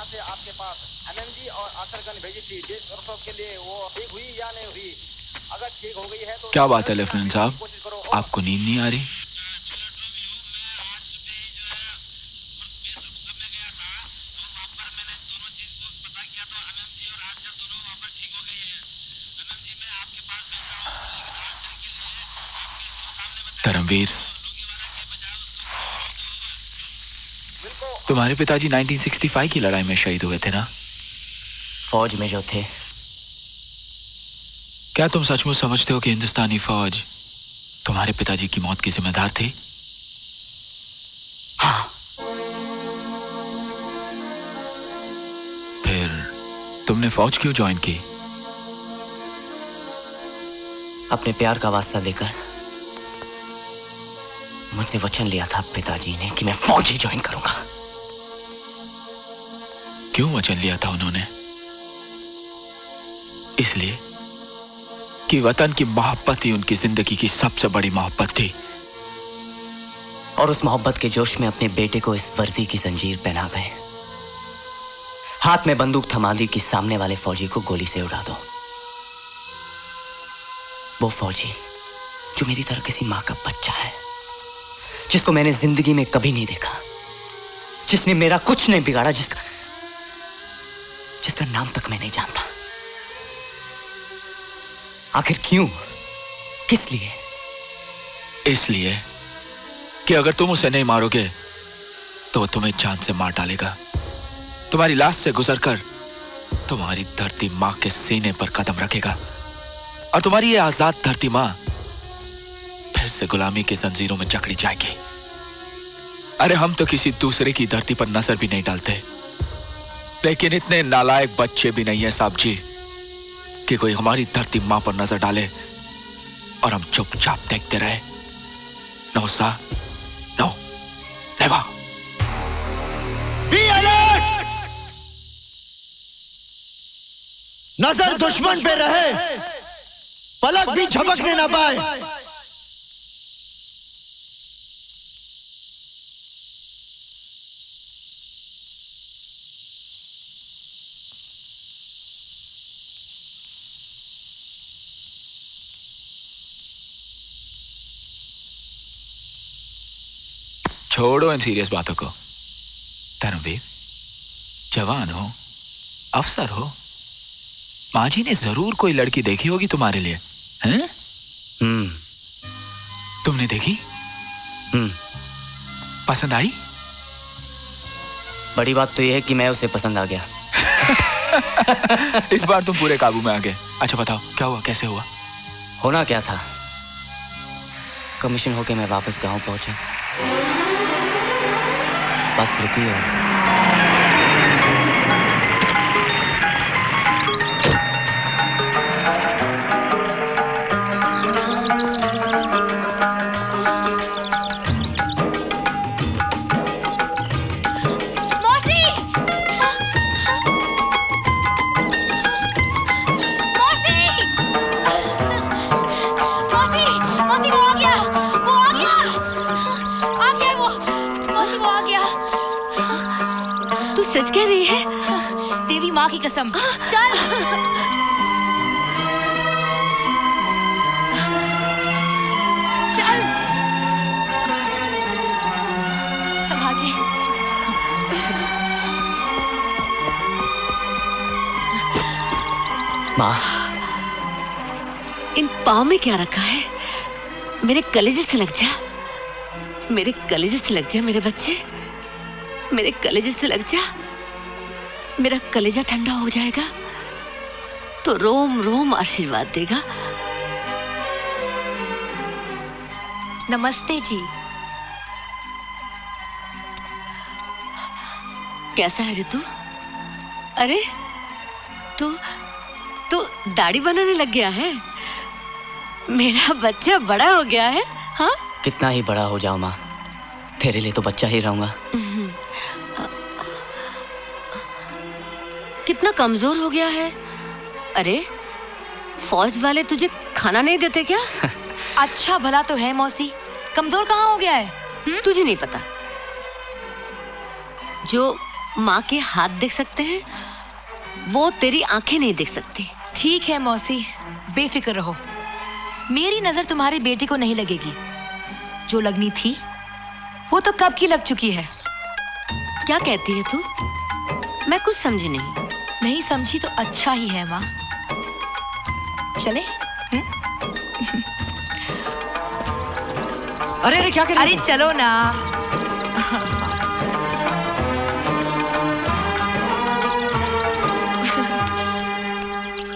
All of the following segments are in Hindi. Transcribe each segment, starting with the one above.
से आपके पास एमएमजी और आसरगन भेजी थी, जिस प्रसव के लिए वो ठीक हुई या नहीं हुई। अगर ठीक हो गई है तो क्या बात है लेफ्टिनेंट साहब, आपको नींद नहीं आ रही? धर्मवीर, तुम्हारे पिताजी 1965 की लड़ाई में शहीद हुए थे ना? फौज में जो थे। क्या तुम सचमुच समझते हो कि हिंदुस्तानी फौज तुम्हारे पिताजी की मौत की जिम्मेदार थी? हाँ। फिर तुमने फौज क्यों ज्वाइन की? अपने प्यार का वास्ता देकर मुझसे वचन लिया था पिताजी ने कि मैं फौज ही ज्वाइन करूंगा। क्यों वचन लिया था उन्होंने? इसलिए कि वतन की मोहब्बत ही उनकी जिंदगी की सबसे बड़ी मोहब्बत थी। और उस मोहब्बत के जोश में अपने बेटे को इस वर्दी की जंजीर पहना गए। हाथ में बंदूक थमा दी कि सामने वाले फौजी को गोली से उड़ा दो। वो फौजी जो मेरी तरह किसी मां का बच्चा है, जिसको मैंने जिंदगी में कभी नहीं देखा, जिसने मेरा कुछ नहीं बिगाड़ा, जिसका नाम तक मैं नहीं जानता। आखिर क्यों, किस लिए? इसलिए कि अगर तुम उसे नहीं मारोगे तो वो तुम्हें जान से मार डालेगा। तुम्हारी लाश से गुजरकर तुम्हारी धरती मां के सीने पर कदम रखेगा और तुम्हारी ये आजाद धरती मां फिर से गुलामी की जंजीरों में जकड़ी जाएगी। अरे हम तो किसी दूसरे की धरती पर नजर भी नहीं डालते, लेकिन इतने नालायक बच्चे भी नहीं है साहब जी कि कोई हमारी धरती मां पर नजर डाले और हम चुपचाप देखते रहे। No sir, no, never. Be alert! नजर दुश्मन पे रहे, पलक भी झपकने ना पाए। छोड़ो इन सीरियस बातों को। धर्मवीर, जवान हो, अफसर हो, माँ जी ने जरूर कोई लड़की देखी होगी तुम्हारे लिए, हैं? तुमने देखी? पसंद आई? बड़ी बात तो यह है कि मैं उसे पसंद आ गया। इस बार तुम पूरे काबू में आ गए। अच्छा बताओ, क्या हुआ, कैसे हुआ? होना क्या था, कमीशन होके मैं वापस गांव पहुंचा। बस रुकी और सच कह रही है? देवी माँ की कसम, चल। चल अब आगे। माँ, इन पाँव में क्या रखा है? मेरे कलेजे से लग जा, मेरे कलेजे से लग जा मेरे बच्चे, मेरे कलेजे से लग जा। मेरा कलेजा ठंडा हो जाएगा तो रोम रोम आशीर्वाद देगा। नमस्ते जी। कैसा है ऋतु? अरे तू दाढ़ी बनाने लग गया है। मेरा बच्चा बड़ा हो गया है। हाँ, कितना ही बड़ा हो जाओ माँ, तेरे लिए तो बच्चा ही रहूंगा। कितना कमजोर हो गया है। अरे फौज वाले तुझे खाना नहीं देते क्या? अच्छा भला तो है मौसी, कमजोर कहाँ हो गया है? तुझे नहीं पता, जो माँ के हाथ देख सकते हैं, वो तेरी आंखें नहीं देख सकती। ठीक है मौसी, बेफिक्र रहो। मेरी नजर तुम्हारे बेटे को नहीं लगेगी। जो लगनी थी वो तो कब की लग चुकी है। क्या कहती है तू? मैं कुछ समझी नहीं। नहीं समझी तो अच्छा ही है माँ। चले? अरे अरे क्या कर रही अरे चलो ना।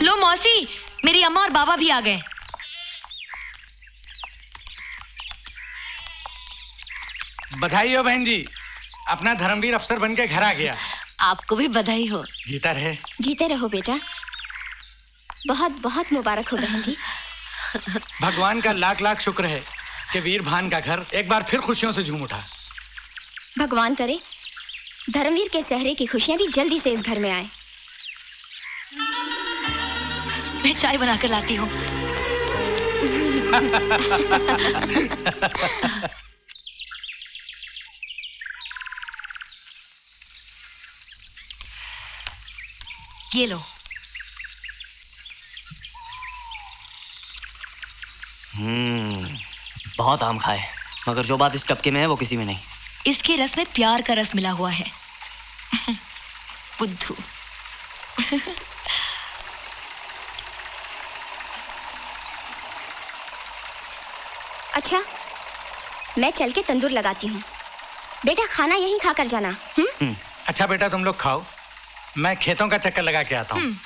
लो मौसी, मेरी अम्मा और बाबा भी आ गए। बधाई हो बहन जी, अपना धर्मवीर अफसर बन के घर आ गया। आपको भी बधाई हो। जीता रहे। जीते रहो बेटा, बहुत बहुत मुबारक हो बहन जी। भगवान का लाख लाख शुक्र है कि वीर भान का घर एक बार फिर खुशियों से झूम उठा। भगवान करे धर्मवीर के सहरे की खुशियां भी जल्दी से इस घर में आए। मैं चाय बनाकर लाती हूँ। ये लो। बहुत आम खाए, मगर जो बात इस टपके में है वो किसी में नहीं। इसके रस में प्यार का रस मिला हुआ है। बुद्धू। अच्छा, मैं चल के तंदूर लगाती हूँ। बेटा खाना यहीं खाकर जाना। अच्छा बेटा तुम लोग खाओ, मैं खेतों का चक्कर लगा के आता हूँ।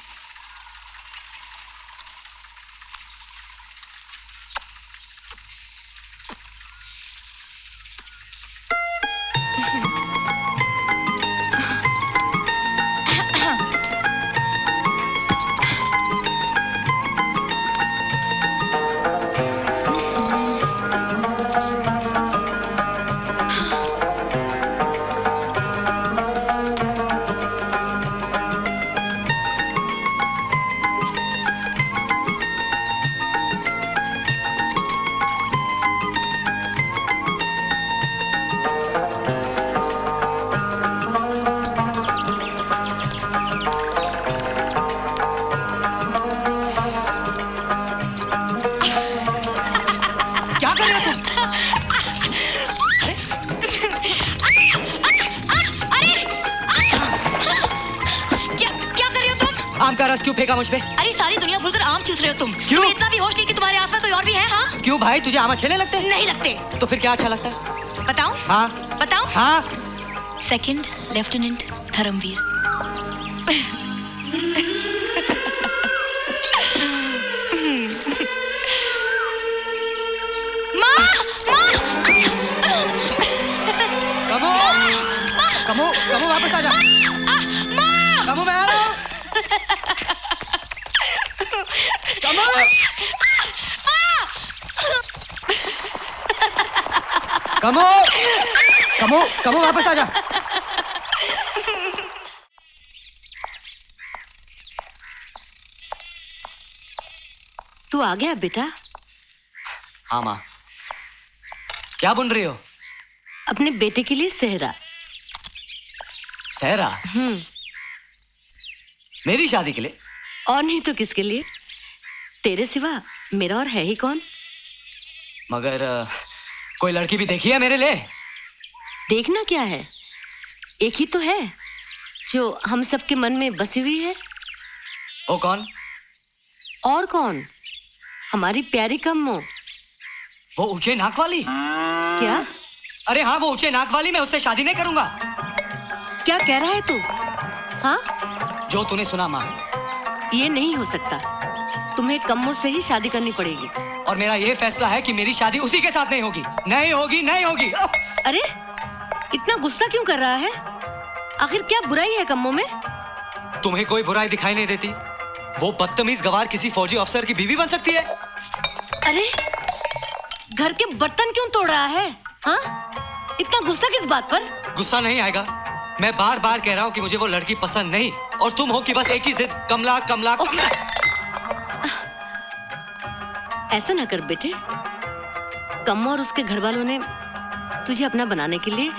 आम का रस क्यों फेंका मुझ पे? अरे सारी दुनिया भूलकर आम चूस रहे हो तुम। क्यों? तुम्हें इतना भी होश नहीं कि तुम्हारे आसपास कोई और भी है? हाँ? क्यों भाई, तुझे आम अच्छे नहीं लगते? नहीं लगते। तो फिर क्या अच्छा लगता है? बताऊं? हाँ बताऊं? हाँ। Second lieutenant Dharamvir. कमो वापस आ जा। कमो मैं आ रहा हूँ। कमो वापस आ जा। तू आ गया बेटा? हाँ माँ। क्या बुन रही हो? अपने बेटे के लिए सेहरा। सहरा? मेरी शादी के लिए? और नहीं तो किसके लिए? तेरे सिवा मेरा और है ही कौन? मगर कोई लड़की भी देखी है मेरे लिए? देखना क्या है, एक ही तो है जो हम सबके मन में बसी हुई है। वो कौन? और कौन? हमारी प्यारी कम्मो। वो ऊंचे नाक वाली? क्या? अरे हाँ, वो ऊंचे नाक वाली। मैं उससे शादी नहीं करूंगा। क्या कह रहा है तू? हाँ? जो तूने सुना माँ। ये नहीं हो सकता, तुम्हें कम्मो से ही शादी करनी पड़ेगी। और मेरा ये फैसला है कि मेरी शादी उसी के साथ नहीं होगी। नहीं होगी, नहीं होगी। अरे इतना गुस्सा क्यों कर रहा है? आखिर क्या बुराई है कम्मो में? तुम्हें कोई बुराई दिखाई नहीं देती? वो बदतमीज गवार किसी फौजी अफसर की बीवी बन सकती है? अरे घर के बर्तन क्यों तोड़ रहा है? हाँ? इतना गुस्सा किस बात पर? गुस्सा नहीं आएगा। मैं बार बार कह रहा हूँ कि मुझे वो लड़की पसंद नहीं, और तुम हो कि बस एक ही जिद, कमला कमला कमला। ऐसा ना कर बेटे, कम्मो और उसके घर वालों ने तुझे अपना बनाने के लिए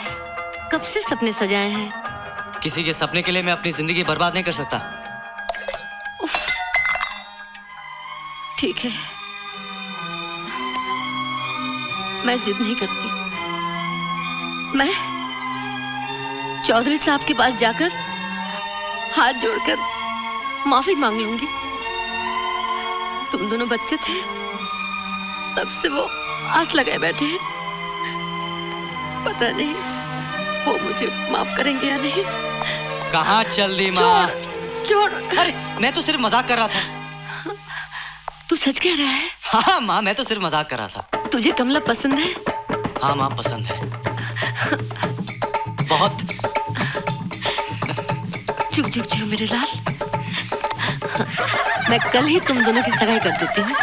कब से सपने सजाए हैं। किसी के सपने के लिए मैं अपनी जिंदगी बर्बाद नहीं कर सकता। ठीक है, मैं जिद नहीं करती। मैं चौधरी साहब के पास जाकर हाथ जोड़कर माफी मांग लूंगी। तुम दोनों बच्चे थे, तब से वो आस लगाए बैठे हैं। पता नहीं वो मुझे माफ करेंगे या नहीं। कहाँ चल दी माँ? छोड़। अरे मैं तो सिर्फ मजाक कर रहा था। तू सच कह रहा है? हाँ माँ, मैं तो सिर्फ मजाक कर रहा था। तुझे कमला पसंद है? हाँ माँ, पसंद है बहुत। चुप चुप चुप मेरे लाल, मैं कल ही तुम दोनों की सगाई कर देती हूँ।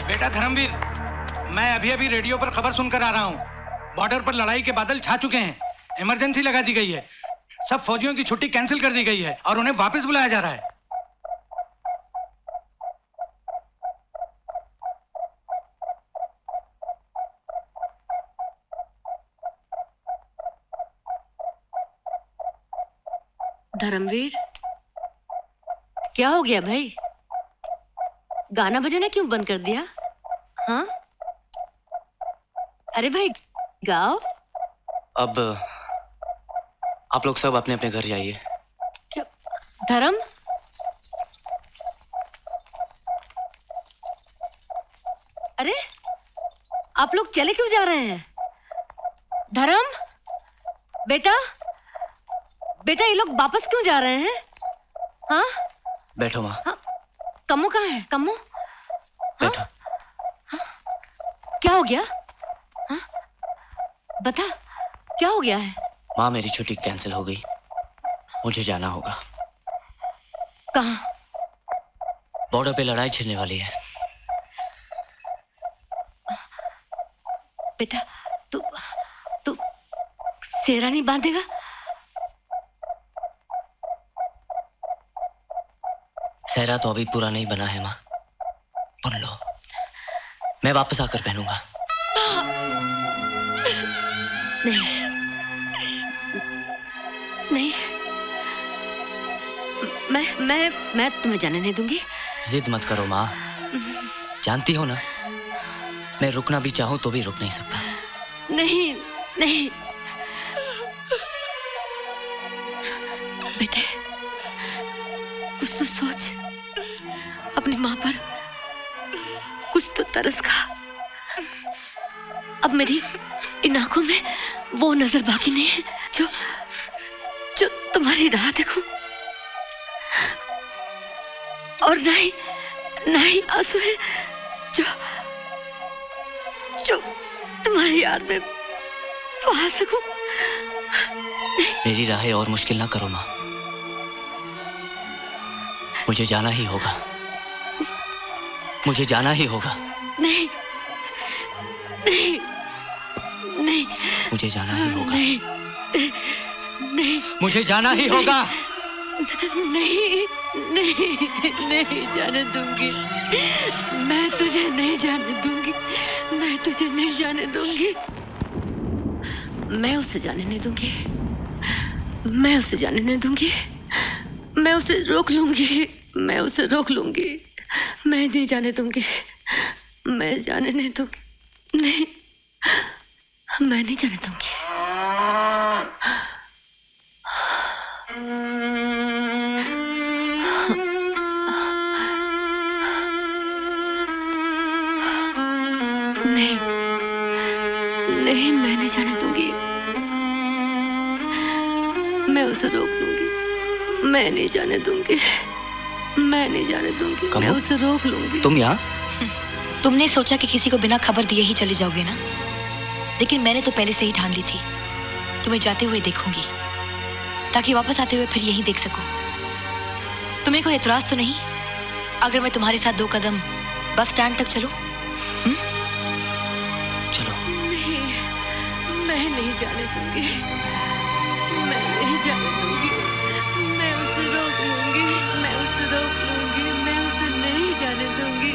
बेटा धर्मवीर, मैं अभी अभी रेडियो पर खबर सुनकर आ रहा हूँ। बॉर्डर पर लड़ाई के बादल छा चुके हैं। इमरजेंसी लगा दी गई है। सब फौजियों की छुट्टी कैंसिल कर दी गई है और उन्हें वापस बुलाया जा रहा है। धर्मवीर, क्या हो गया भाई? गाना बजाना क्यों बंद कर दिया? हाँ? अरे भाई गाओ। अब आप लोग सब अपने अपने घर जाइए। क्या धर्म? अरे आप लोग चले क्यों जा रहे हैं? धर्म बेटा, बेटा ये लोग वापस क्यों जा रहे हैं? हाँ? बैठो माँ। हाँ? कम्मो कहाँ है? कम्मो? बैठो। हाँ? क्या हो गया? हाँ? बता, क्या हो गया है? माँ, मेरी छुट्टी कैंसिल हो गई, मुझे जाना होगा। कहाँ? बॉर्डर पे लड़ाई छिड़ने वाली है। बेटा तू तू सेहरा नहीं बांधेगा? सेहरा तो अभी पूरा नहीं बना है माँ, बुन लो, मैं वापस आकर पहनूंगा। नहीं नहीं, मैं तुम्हें जाने नहीं दूंगी। जिद मत करो माँ, जानती हो ना मैं रुकना भी चाहूं तो भी रुक नहीं सकता। नहीं नहीं बेटे, कुछ तो सोच, अपनी माँ पर कुछ तो तरस खा। अब मेरी इन आंखों में वो नजर बाकी नहीं है जो जो तुम्हारी राह देखूं, और ना ही आंसू है जो जो तुम्हारी याद में बहा सकूं। मेरी राहें और मुश्किल ना करो माँ, मुझे जाना ही होगा, मुझे जाना ही होगा। नहीं नहीं नहीं, मुझे जाना ही होगा। नहीं नहीं, मुझे जाना ही होगा। नहीं नहीं नहीं जाने दूंगी, मैं तुझे नहीं जाने दूंगी, मैं तुझे नहीं जाने दूंगी, मैं उसे जाने नहीं दूंगी, मैं उसे जाने नहीं दूंगी, मैं उसे रोक लूंगी, मैं उसे रोक लूंगी, मैं नहीं जाने दूंगी, मैं जाने नहीं दूंगी, नहीं, मैं नहीं जाने दूंगी। नहीं नहीं, मैं नहीं जाने दूंगी, मैं उसे रोक लूंगी, मैं नहीं जाने दूंगी, मैं नहीं जाने दूंगी, मैं उसे रोक लूंगी। तुम यहाँ? तुमने सोचा कि किसी को बिना खबर दिए ही चले जाओगे ना? लेकिन मैंने तो पहले से ही ठान ली थी, तुम्हें जाते हुए देखूंगी, ताकि वापस आते हुए फिर यही देख सकूं। तुम्हें कोई एतराज तो नहीं अगर मैं तुम्हारे साथ 2 कदम बस स्टैंड तक चलूं? चलो। नहीं, मैं नहीं जाने दूंगी, मैं नहीं जाने दूंगी। मैं उसे रोक लूंगी, मैं उसे रोक लूंगी, मैं उसे नहीं जाने दूंगी।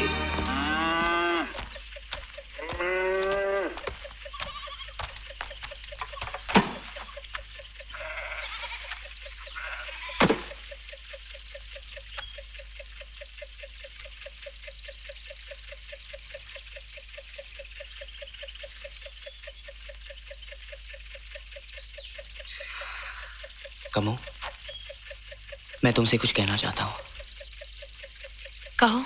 कमो, मैं तुमसे कुछ कहना चाहता हूं। कहो।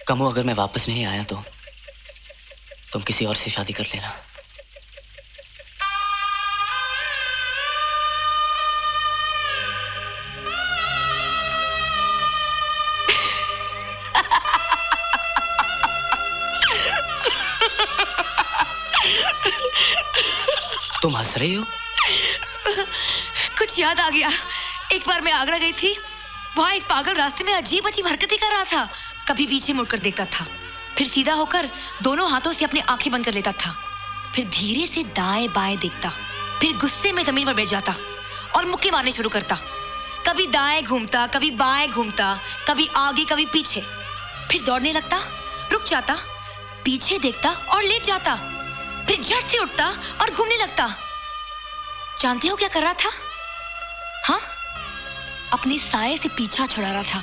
कमो, अगर मैं वापस नहीं आया तो तुम किसी और से शादी कर लेना। तुम हंस रही हो? कुछ याद आ गया। एक बार मैं आगरा गई थी, वहां एक पागल रास्ते में अजीब अजीब हरकतें कर रहा था। कभी पीछे मुड़कर देखता था, फिर सीधा होकर दोनों हाथों से अपनी आंखें बंद कर लेता था, फिर धीरे से दाएं बाएं देखता, फिर गुस्से में जमीन पर बैठ जाता और मुक्के मारने शुरू करता। कभी दाएं घूमता, कभी बाएं घूमता, कभी आगे कभी पीछे, फिर दौड़ने लगता, रुक जाता, पीछे देखता और लेट जाता, फिर झट से उठता और घूमने लगता। जानते हो क्या कर रहा था? हाँ, अपने साये से पीछा छुड़ा रहा था।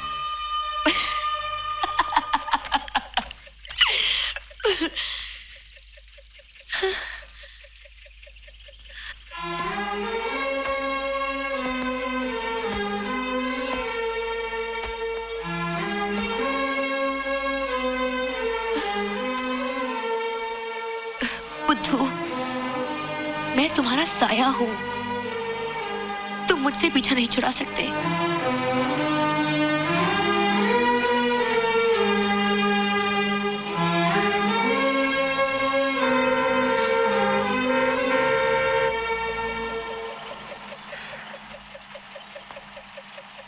बुद्धू, मैं तुम्हारा साया हूं, तुम मुझसे पीछा नहीं छुड़ा सकते।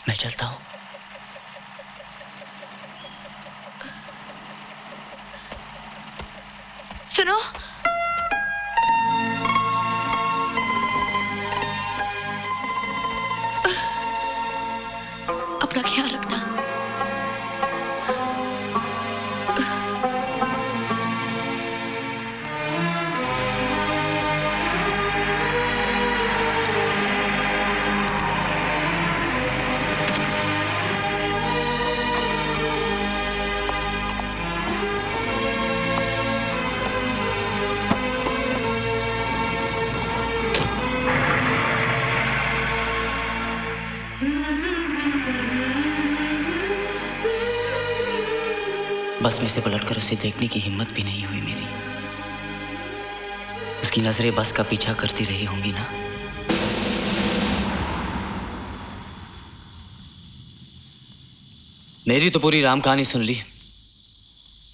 मैं चलता हूं। सुनो, अपना ख्याल रखना। बस में से पलटकर उसे देखने की हिम्मत भी नहीं हुई मेरी। उसकी नजरें बस का पीछा करती रही होंगी ना। मेरी तो पूरी राम कहानी सुन ली,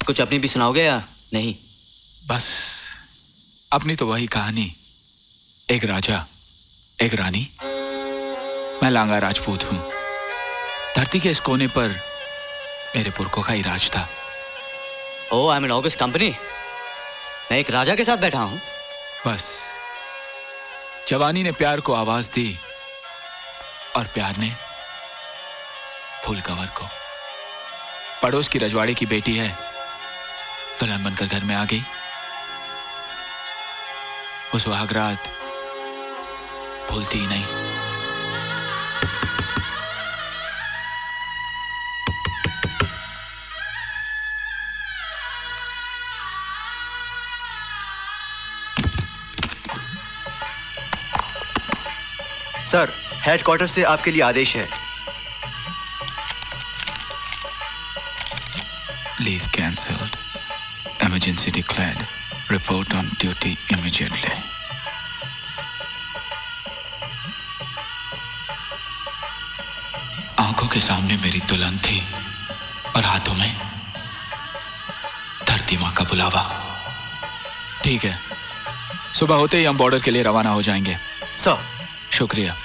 कुछ अपनी भी सुनाओगे या नहीं? बस अपनी तो वही कहानी, एक राजा एक रानी। मैं लांगा राजपूत हूं। धरती के इस कोने पर मेरे पुरखों का ही राज था। Oh, I am in August company. मैं एक राजा के साथ बैठा हूं। बस जवानी ने प्यार को आवाज दी और प्यार ने फूल कंवर को। पड़ोस की रजवाड़े की बेटी है, दुल्हन बनकर घर में आ गई। वो सुहाग रात भूलती ही नहीं। सर, हेडक्वार्टर से आपके लिए आदेश है। Leave cancelled. Emergency declared. Report on duty immediately. आंखों के सामने मेरी दुल्हन थी और हाथों में धरती धरती माँ का बुलावा। ठीक है, सुबह होते ही हम बॉर्डर के लिए रवाना हो जाएंगे। सर। शुक्रिया।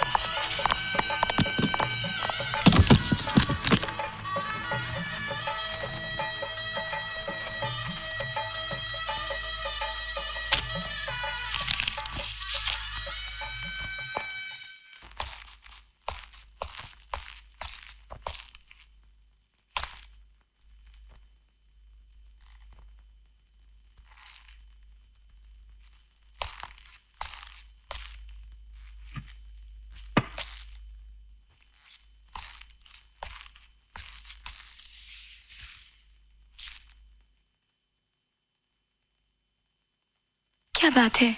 क्या बात है,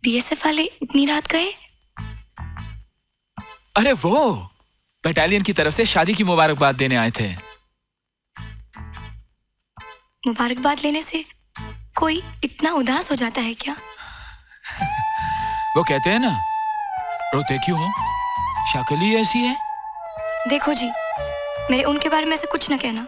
बीएसएफ वाले इतनी रात गए? अरे वो बटालियन की तरफ से शादी की मुबारकबाद देने आए थे। मुबारकबाद लेने से कोई इतना उदास हो जाता है क्या? वो कहते हैं ना, रोते क्यों हो, शक्ल ही ऐसी है। देखो जी, मेरे उनके बारे में ऐसे कुछ ना कहना।